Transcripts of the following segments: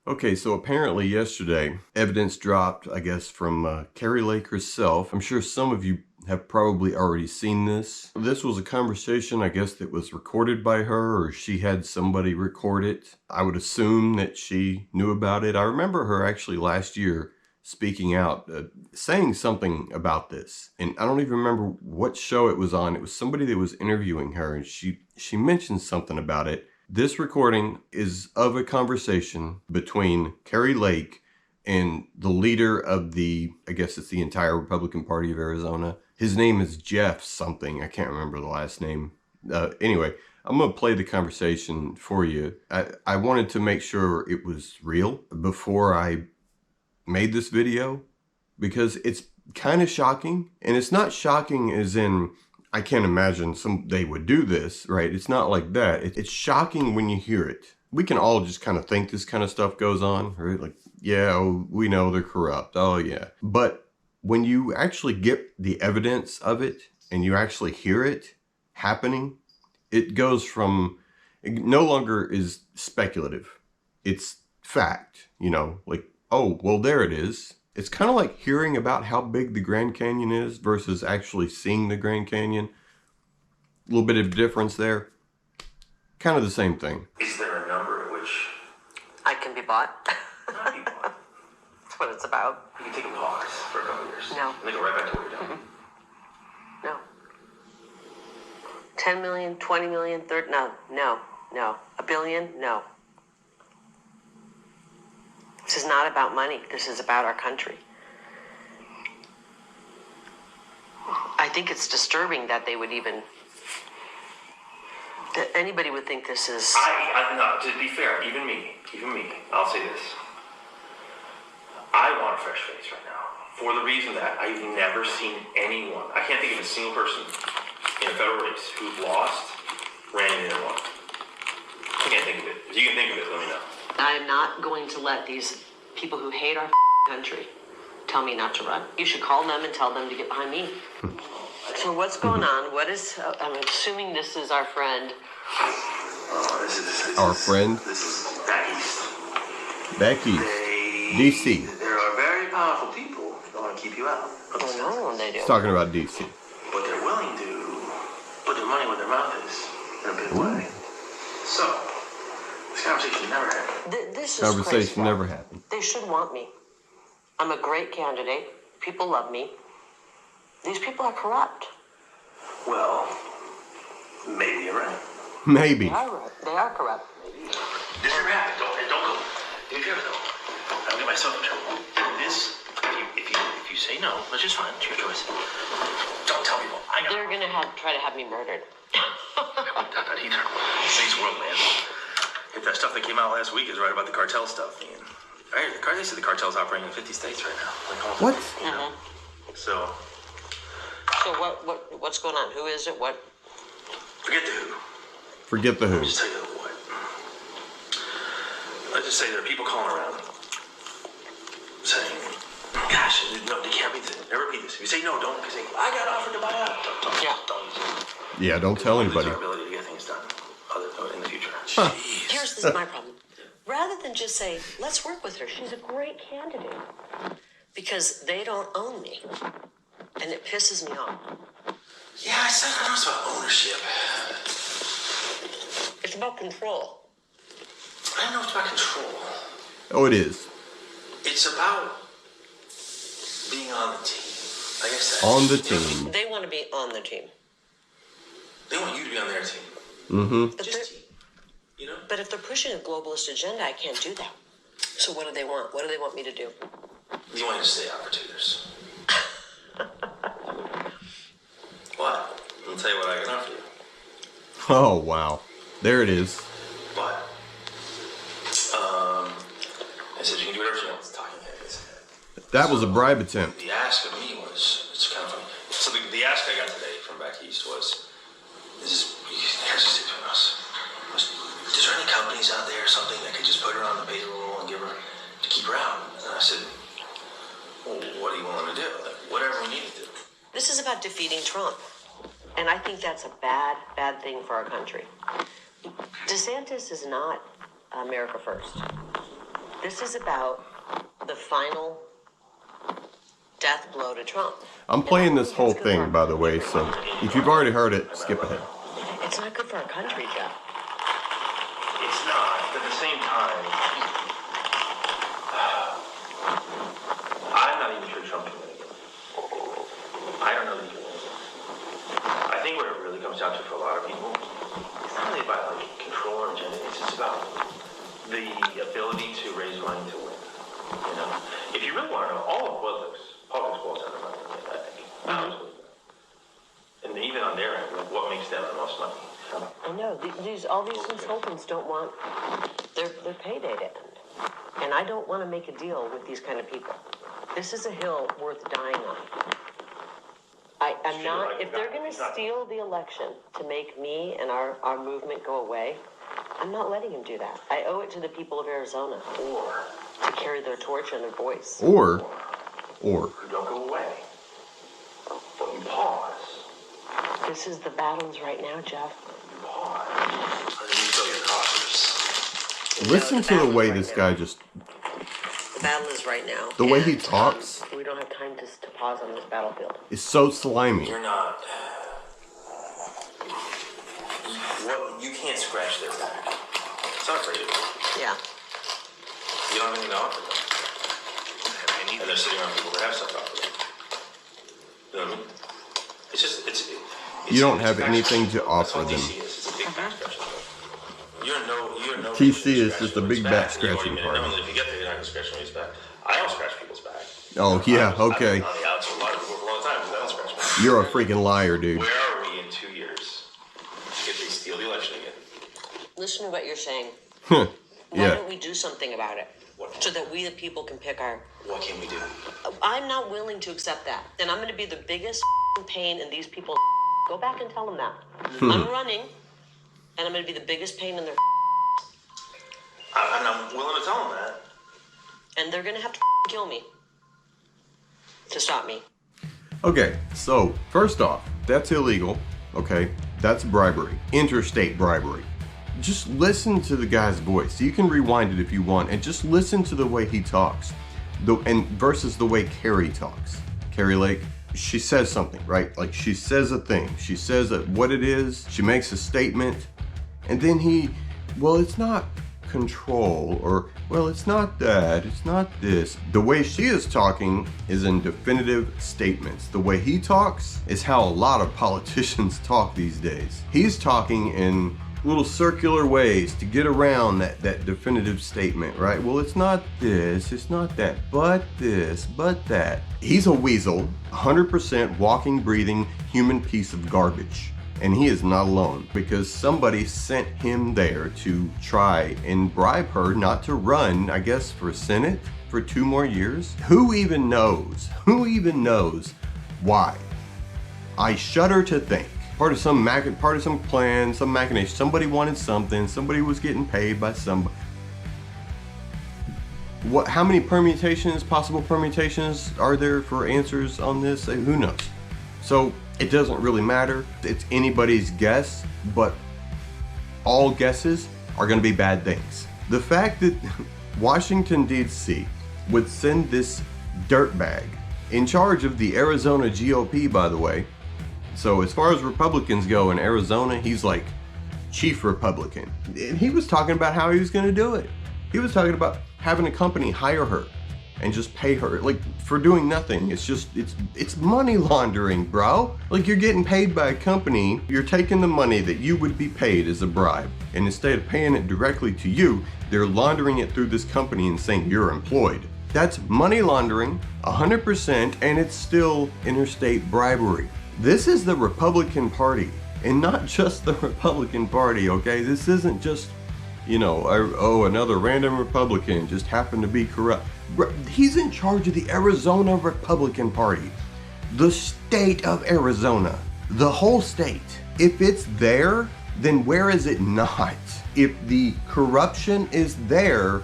Okay, so apparently yesterday, evidence dropped, I guess, from Kari Lake herself. I'm sure some of you have probably already seen this. This was a conversation, I guess, that was recorded by her, or she had somebody record it. I would assume that she knew about it. I remember her actually last year speaking out, saying something about this. And I don't even remember what show it was on. It was somebody that was interviewing her, and she mentioned something about it. This recording is of a conversation between Kari Lake and the leader of I guess it's the entire Republican Party of Arizona. His name is Jeff something. I can't remember the last name. Anyway, I'm going to play the conversation for you. I wanted to make sure it was real before I made this video, because it's kind of shocking. And it's not shocking as in, I can't imagine they would do this, right? It's not like that. It's shocking when you hear it. We can all just kind of think this kind of stuff goes on, right? Like, yeah, oh, we know they're corrupt. Oh, yeah. But when you actually get the evidence of it and you actually hear it happening, it goes from, it no longer is speculative. It's fact, like, oh, well, there it is. It's kind of like hearing about how big the Grand Canyon is versus actually seeing the Grand Canyon. A little bit of difference there. Kind of the same thing. Is there a number at which I can be bought? not be bought? That's what it's about. You can take a pause for a couple years. No. And then go right back to where you're done. No. 10 million, 20 million, 30, no. A billion, no. This is not about money. This is about our country. I think it's disturbing that they would that anybody would think this is... No, to be fair, even me, I'll say this. I want a fresh face right now for the reason that I've never seen anyone, I can't think of a single person in a federal race who lost, ran in and won. I can't think of it. If you can think of it, let me know. I am not going to let these people who hate our country tell me not to run. You should call them and tell them to get behind me. So what's going on? What is, I'm assuming this is our friend. Our friend? This is back east. Back east. D.C. There are very powerful people that want to keep you out. Oh, no, they do. He's talking about D.C. But they're willing to put their money where their mouth is in a big way. So, this conversation never happened. This is Conversation crazy. never happened. They should want me. I'm a great candidate. People love me. These people are corrupt. Well, maybe you're right. Maybe. They are corrupt. This never happened. Don't go. Do you ever though? I'll get myself in trouble. This, if you say no, which is fine, it's your choice. Don't tell people. They're gonna try to have me murdered. I wouldn't doubt that either. Thanks, world, man. If that stuff that came out last week is right about the cartel stuff, man. They said the cartel's operating in 50 states right now. Like almost What? 50, you know? So what's going on? Who is it? What? forget the who. Forget the who. I'll just tell you the what. Let's just say there are people calling around saying, gosh, no, they can't repeat this. Never repeat this. If you say no, don't say, I got offered to buy out. Don't. Yeah, don't tell anybody. Our ability to get things done in the future. Huh. Here's this my problem. Rather than just say, let's work with her. She's a great candidate. Because they don't own me. And it pisses me off. Yeah, I said I know it's about ownership. It's about control. I don't know it's about control. Oh, it is. It's about being on the team. I guess that's On the team. They want to be on the team. They want you to be on their team. Mm-hmm. Just team. You know? But if they're pushing a globalist agenda, I can't do that. So what do they want? What do they want me to do? You want to stay out for 2 years. What? I'll tell you what I can offer you. Oh, wow. There it is. But, I said you can do whatever you want. Talking heads. That was a bribe attempt. The ask of me was, it's kind of funny. So the ask I got today from back east was, here's the thing between us. Is there any companies out there or something that could just put her on the payroll and give her, to keep her out? And I said, well, what do you want to do? Like, whatever we need to do. This is about defeating Trump. And I think that's a bad, bad thing for our country. DeSantis is not America first. This is about the final death blow to Trump. I'm playing this whole thing, by the way, so if you've already heard it, skip ahead. It's not good for our country, Jeff. It's not, but at the same time, I'm not even sure Trump can win again. I don't know that he will. I think what it really comes down to for a lot of people, it's not really about like control or agenda. It's just about the ability to raise money to win. You know, if you really want to know, all of politics boils down to money. I think. And even on their end, like what makes them the most money? I know all these consultants don't want their payday to end, and I don't want to make a deal with these kind of people. This is a hill worth dying on. I'm not. If they're going to steal the election to make me and our movement go away, I'm not letting him do that. I owe it to the people of Arizona to carry their torch and their voice. Or. You don't go away, but you pause. This is the battles right now, Jeff. You pause, and then you fill your coffers. Listen to the way this guy just... The battle is right now. The way he talks... We don't have time to pause on this battlefield. It's so slimy. You're not... You can't scratch their back. It's not afraid of it. Yeah. You don't even know. And they're sitting around people that have stuff to offer them. You know what I mean? It's just, you don't have anything to offer them. TC is. It's a big back scratching. You're no. TC is just a big back scratching part. If you get there, you're not going to scratch anybody's back. I don't scratch people's back. Oh, yeah, okay. I've been on the outs for a lot of people for a long time because I don't scratch my back. You're a freaking liar, dude. Where are we in 2 years if they steal the election again? Listen to what you're saying. Yeah. Why don't we do something about it? So that we the people can pick our... What can we do? I'm not willing to accept that. And I'm going to be the biggest pain in these people's... Go back and tell them that. I'm running, and I'm going to be the biggest pain in their... And I'm willing to tell them that. And they're going to have to kill me to stop me. Okay, so first off, that's illegal. Okay, that's bribery. Interstate bribery. Just listen to the guy's voice. You can rewind it if you want, and just listen to the way he talks. Versus the way Kari talks. Kari Lake, she says something, right? Like she says a thing. She says what it is. She makes a statement. And then it's not control, or, well, it's not that, it's not this. The way she is talking is in definitive statements. The way he talks is how a lot of politicians talk these days. He's talking in little circular ways to get around that definitive statement, right? Well, it's not this, it's not that, but this, but that. He's a weasel, 100% walking, breathing human piece of garbage. And he is not alone, because somebody sent him there to try and bribe her not to run, I guess, for Senate for 2 more years. Who even knows? Who even knows why? I shudder to think. Part of some plan, some machination. Somebody wanted something. Somebody was getting paid by somebody. How many possible permutations are there for answers on this? Who knows? So it doesn't really matter. It's anybody's guess, but all guesses are going to be bad things. The fact that Washington, D.C. would send this dirtbag in charge of the Arizona GOP, by the way. So as far as Republicans go in Arizona, he's like chief Republican. And he was talking about how he was going to do it. He was talking about having a company hire her and just pay her, like, for doing nothing. It's money laundering, bro. Like, you're getting paid by a company, you're taking the money that you would be paid as a bribe, and instead of paying it directly to you, they're laundering it through this company and saying you're employed. That's money laundering, 100%, and it's still interstate bribery. This is the Republican Party, and not just the Republican Party, okay? This isn't just, another random Republican just happened to be corrupt. He's in charge of the Arizona Republican Party. The state of Arizona. The whole state. If it's there, then where is it not? If the corruption is there,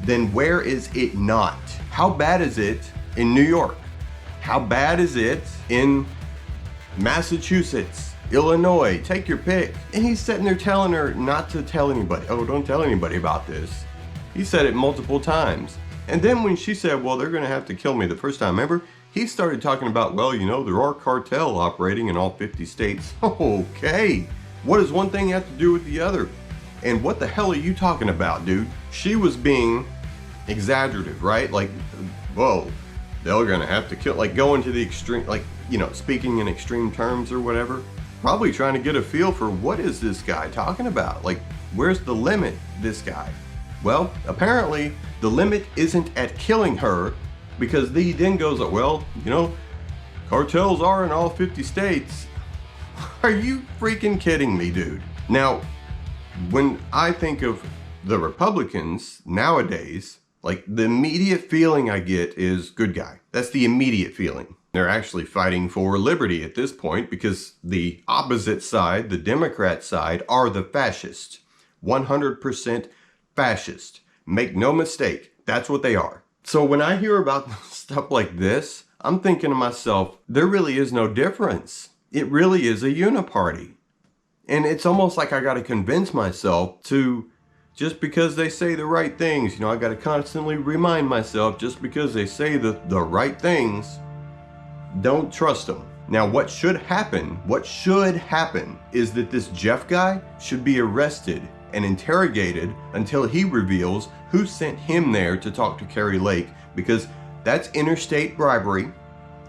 then where is it not? How bad is it in New York? How bad is it in Massachusetts, Illinois? Take your pick. And he's sitting there telling her not to tell anybody. Oh, don't tell anybody about this. He said it multiple times. And then when she said, well, they're gonna have to kill me the first time, remember? He started talking about, well, you know, there are cartels operating in all 50 states. Okay, what does one thing have to do with the other? And what the hell are you talking about, dude? She was being exaggerative, right? Like, whoa, they're gonna have to kill, like going to the extreme, like, you know, speaking in extreme terms or whatever. Probably trying to get a feel for what is this guy talking about? Like, where's the limit, this guy? Well, apparently the limit isn't at killing her, because he then goes, well, you know, cartels are in all 50 states. Are you freaking kidding me, dude? Now, when I think of the Republicans nowadays, like the immediate feeling I get is good guy. That's the immediate feeling. They're actually fighting for liberty at this point because the opposite side, the Democrat side, are the fascists. 100% fascist. Make no mistake, that's what they are. So when I hear about stuff like this, I'm thinking to myself, there really is no difference. It really is a uniparty. And it's almost like I got to convince myself to, just because they say the right things, you know, I got to constantly remind myself, just because they say the right things, don't trust them. Now, what should happen is that this Jeff guy should be arrested and interrogated until he reveals who sent him there to talk to Kari Lake, because that's interstate bribery.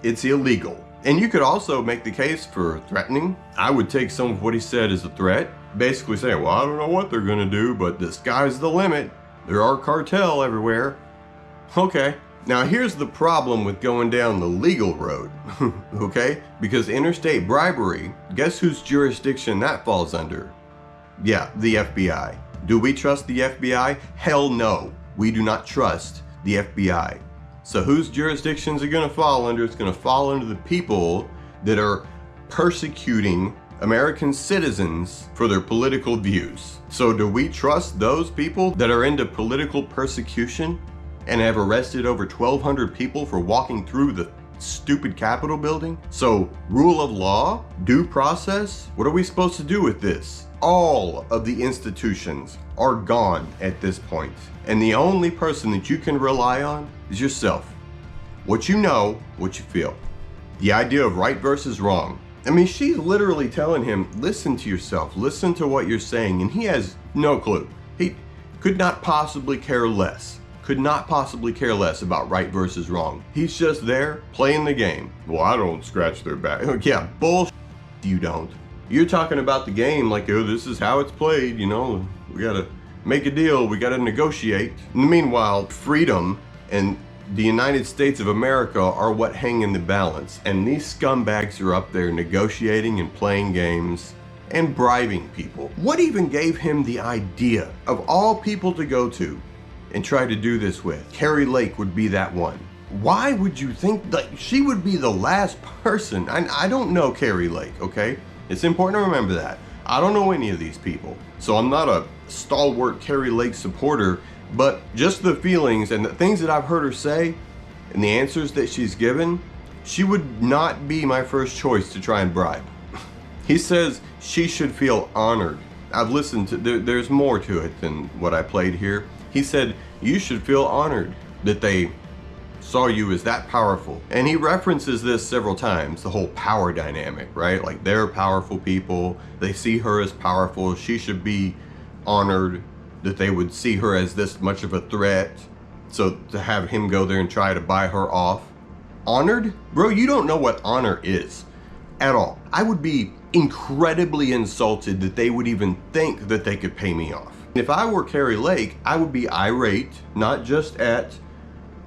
It's illegal. And you could also make the case for threatening. I would take some of what he said as a threat, basically saying, well, I don't know what they're gonna do, but the sky's the limit. There are cartel everywhere. Okay, now here's the problem with going down the legal road, okay? Because interstate bribery, guess whose jurisdiction that falls under? Yeah, the FBI. Do we trust the FBI? Hell no, we do not trust the FBI. So whose jurisdictions are gonna fall under? It's gonna fall under the people that are persecuting American citizens for their political views. So do we trust those people that are into political persecution and have arrested over 1,200 people for walking through the stupid Capitol building? So rule of law, due process, what are we supposed to do with this? All of the institutions are gone at this point. And the only person that you can rely on is yourself. What you know, what you feel. The idea of right versus wrong. I mean, she's literally telling him, listen to yourself, listen to what you're saying, and he has no clue. He could not possibly care less. Could not possibly care less about right versus wrong. He's just there playing the game. Well, I don't scratch their back. Yeah, bullshit, you don't. You're talking about the game like, oh, this is how it's played, you know, we gotta make a deal, we gotta negotiate. Meanwhile, freedom and the United States of America are what hang in the balance, and these scumbags are up there negotiating and playing games and bribing people. What even gave him the idea of all people to go to and try to do this with? Kari Lake would be that one. Why would you think that she would be the last person? I don't know Kari Lake, okay? It's important to remember that. I don't know any of these people, so I'm not a stalwart Kari Lake supporter, but just the feelings and the things that I've heard her say and the answers that she's given, she would not be my first choice to try and bribe. He says she should feel honored. I've listened to, there's more to it than what I played here. He said you should feel honored that they saw you as that powerful. And he references this several times, the whole power dynamic, right? Like, they're powerful people, they see her as powerful, she should be honored that they would see her as this much of a threat. So to have him go there and try to buy her off. Honored? Bro, you don't know what honor is at all. I would be incredibly insulted that they would even think that they could pay me off. If I were Kari Lake, I would be irate, not just at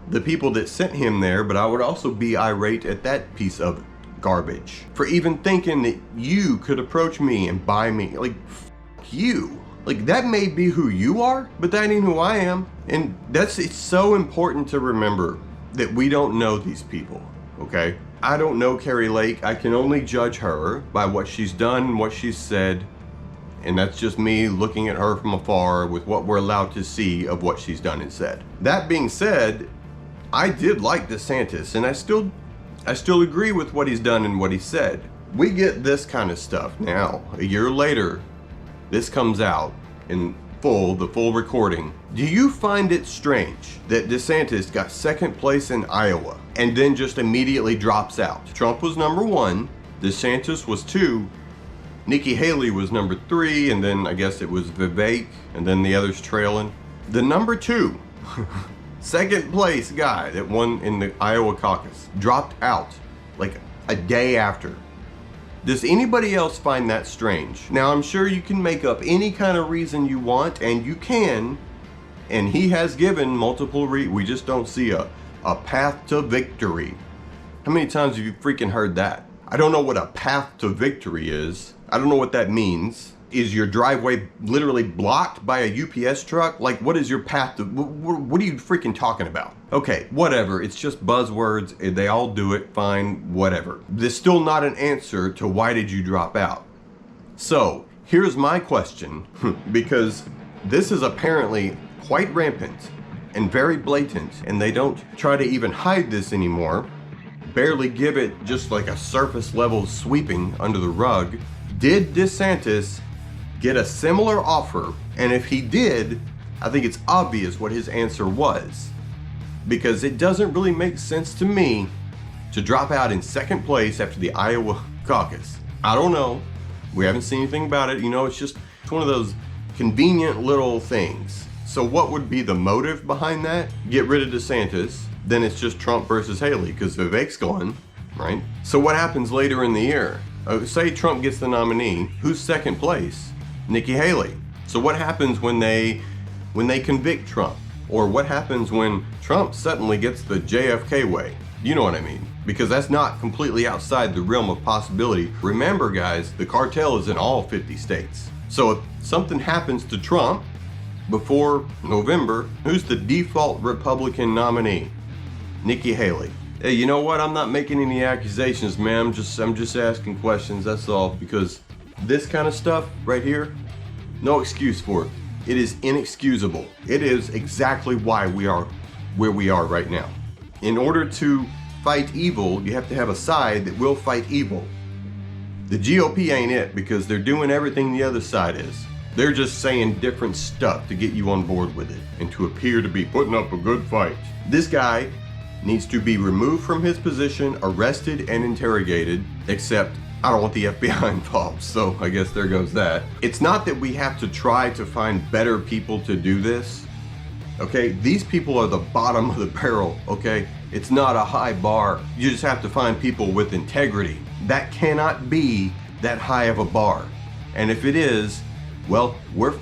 the people that sent him there, but I would also be irate at that piece of garbage for even thinking that you could approach me and buy me. Like, f you. Like, that may be who you are, but that ain't who I am. And it's so important to remember that we don't know these people, okay? I don't know Kari Lake. I can only judge her by what she's done and what she's said. And that's just me looking at her from afar with what we're allowed to see of what she's done and said. That being said, I did like DeSantis, and I still agree with what he's done and what he said. We get this kind of stuff now. A year later, this comes out, and the full recording. Do you find it strange that DeSantis got second place in Iowa and then just immediately drops out? Trump was number 1, DeSantis was 2, Nikki Haley was number 3, and then I guess it was Vivek, and then the others trailing. The number 2, second place guy that won in the Iowa caucus, dropped out like a day after. Does anybody else find that strange? Now, I'm sure you can make up any kind of reason you want, and you can, and he has given multiple we just don't see a path to victory. How many times have you freaking heard that? I don't know what a path to victory is. I don't know what that means. Is your driveway literally blocked by a UPS truck? Like, what is your path to, what are you freaking talking about? Okay, whatever, it's just buzzwords, they all do it, fine, whatever. There's still not an answer to why did you drop out. So, here's my question, because this is apparently quite rampant and very blatant, and they don't try to even hide this anymore, barely give it just like a surface level sweeping under the rug. Did DeSantis get a similar offer? And if he did, I think it's obvious what his answer was, because it doesn't really make sense to me to drop out in second place after the Iowa caucus. I don't know. We haven't seen anything about it. You know, it's one of those convenient little things. So what would be the motive behind that? Get rid of DeSantis, then it's just Trump versus Haley because Vivek's gone, right? So what happens later in the year? Say Trump gets the nominee, who's second place? Nikki Haley. So what happens when they convict Trump? Or what happens when Trump suddenly gets the JFK way? You know what I mean? Because that's not completely outside the realm of possibility. Remember, guys, the cartel is in all 50 states. So if something happens to Trump before November, who's the default Republican nominee? Nikki Haley. Hey, you know what? I'm not making any accusations, man. I'm just asking questions, that's all. Because this kind of stuff right here, no excuse for it. It is inexcusable. It is exactly why we are where we are right now. In order to fight evil, you have to have a side that will fight evil. The GOP ain't it, because they're doing everything the other side is. They're just saying different stuff to get you on board with it and to appear to be putting up a good fight. This guy needs to be removed from his position, arrested and interrogated, except I don't want the FBI involved, so I guess there goes that. It's not that we have to try to find better people to do this, okay? These people are the bottom of the barrel, okay? It's not a high bar. You just have to find people with integrity. That cannot be that high of a bar. And if it is, well, we're